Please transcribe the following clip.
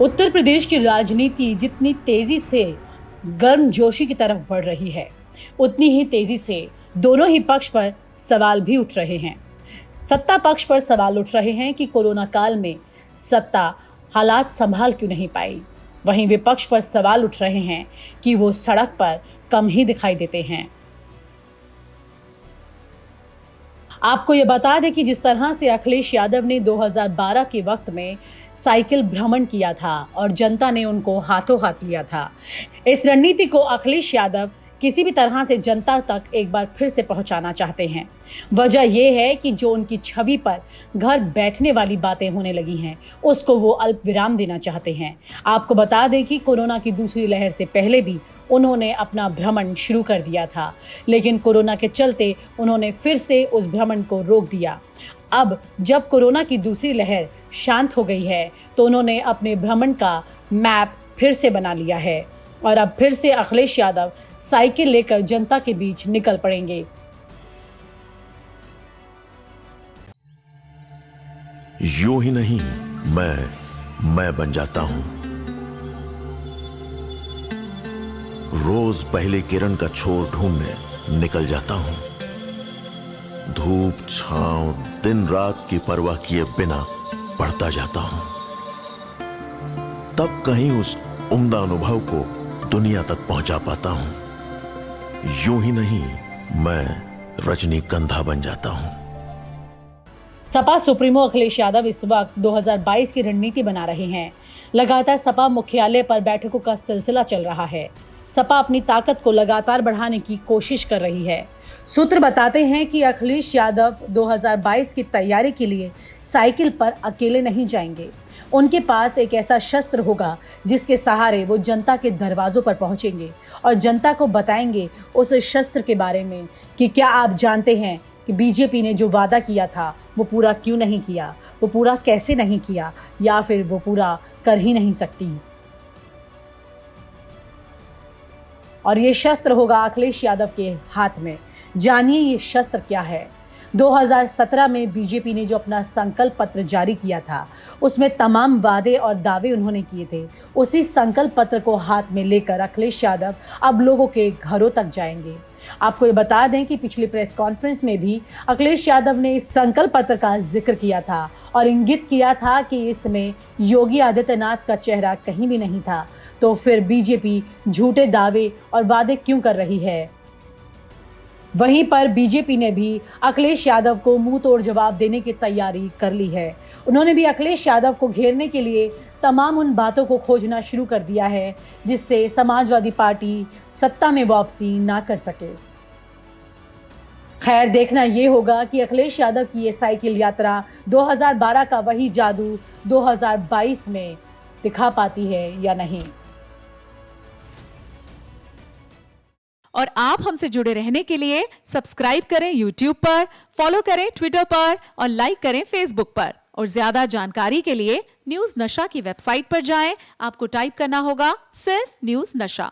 उत्तर प्रदेश की राजनीति जितनी तेजी से गर्मजोशी की तरफ बढ़ रही है, उतनी ही तेजी से दोनों ही पक्ष पर सवाल भी उठ रहे हैं। सत्ता पक्ष पर सवाल उठ रहे हैं कि कोरोना काल में सत्ता हालात संभाल क्यों नहीं पाई। वहीं विपक्ष पर सवाल उठ रहे हैं कि वो सड़क पर कम ही दिखाई देते हैं। आपको ये बता दें कि जिस तरह से अखिलेश यादव ने 2012 के वक्त में साइकिल भ्रमण किया था और जनता ने उनको हाथों हाथ लिया था, इस रणनीति को अखिलेश यादव किसी भी तरह से जनता तक एक बार फिर से पहुंचाना चाहते हैं। वजह यह है कि जो उनकी छवि पर घर बैठने वाली बातें होने लगी हैं, उसको वो अल्प विराम देना चाहते हैं। आपको बता दें कि कोरोना की दूसरी लहर से पहले भी उन्होंने अपना भ्रमण शुरू कर दिया था, लेकिन कोरोना के चलते उन्होंने फिर से उस भ्रमण को रोक दिया। अब जब कोरोना की दूसरी लहर शांत हो गई है, तो उन्होंने अपने भ्रमण का मैप फिर से बना लिया है और अब फिर से अखिलेश यादव साइकिल लेकर जनता के बीच निकल पड़ेंगे। यूं ही नहीं मैं बन जाता हूं। रोज पहले किरण का छोर ढूंढने निकल जाता हूं। धूप छांव दिन रात की परवाह किए बिना पढ़ता जाता हूं। तब कहीं उस उम्दा अनुभव को दुनिया तक पहुंचा पाता हूं। यूं ही नहीं मैं रजनीगंधा बन जाता हूं। सपा सुप्रीमो अखिलेश यादव इस वक्त 2022 की रणनीति बना रहे हैं। लगातार सपा मुख्यालय पर बैठकों का सिलसिला चल रहा है। सपा अपनी ताकत को लगातार बढ़ाने की कोशिश कर रही है। सूत्र बताते हैं कि अखिलेश यादव 2022 की तैयारी के लिए साइकिल पर अकेले नहीं जाएंगे। उनके पास एक ऐसा शस्त्र होगा जिसके सहारे वो जनता के दरवाजों पर पहुंचेंगे और जनता को बताएंगे उस शस्त्र के बारे में कि क्या आप जानते हैं कि बीजेपी ने जो वादा किया था वो पूरा क्यों नहीं किया, वो पूरा कैसे नहीं किया, या फिर वो पूरा कर ही नहीं सकती। और ये शस्त्र होगा अखिलेश यादव के हाथ में। जानिए ये शस्त्र क्या है। 2017 में बीजेपी ने जो अपना संकल्प पत्र जारी किया था, उसमें तमाम वादे और दावे उन्होंने किए थे। उसी संकल्प पत्र को हाथ में लेकर अखिलेश यादव अब लोगों के घरों तक जाएंगे। आपको ये बता दें कि पिछली प्रेस कॉन्फ्रेंस में भी अखिलेश यादव ने इस संकल्प पत्र का जिक्र किया था और इंगित किया था कि इसमें योगी आदित्यनाथ का चेहरा कहीं भी नहीं था। तो फिर बीजेपी झूठे दावे और वादे क्यों कर रही है? वहीं पर बीजेपी ने भी अखिलेश यादव को मुंह तोड़ जवाब देने की तैयारी कर ली है। उन्होंने भी अखिलेश यादव को घेरने के लिए तमाम उन बातों को खोजना शुरू कर दिया है जिससे समाजवादी पार्टी सत्ता में वापसी ना कर सके। खैर, देखना ये होगा कि अखिलेश यादव की ये साइकिल यात्रा 2012 का वही जादू 2022 में दिखा पाती है या नहीं। और आप हमसे जुड़े रहने के लिए सब्सक्राइब करें YouTube पर, फॉलो करें Twitter पर और लाइक करें Facebook पर। और ज्यादा जानकारी के लिए न्यूज़ नशा की वेबसाइट पर जाएं। आपको टाइप करना होगा सिर्फ न्यूज़ नशा।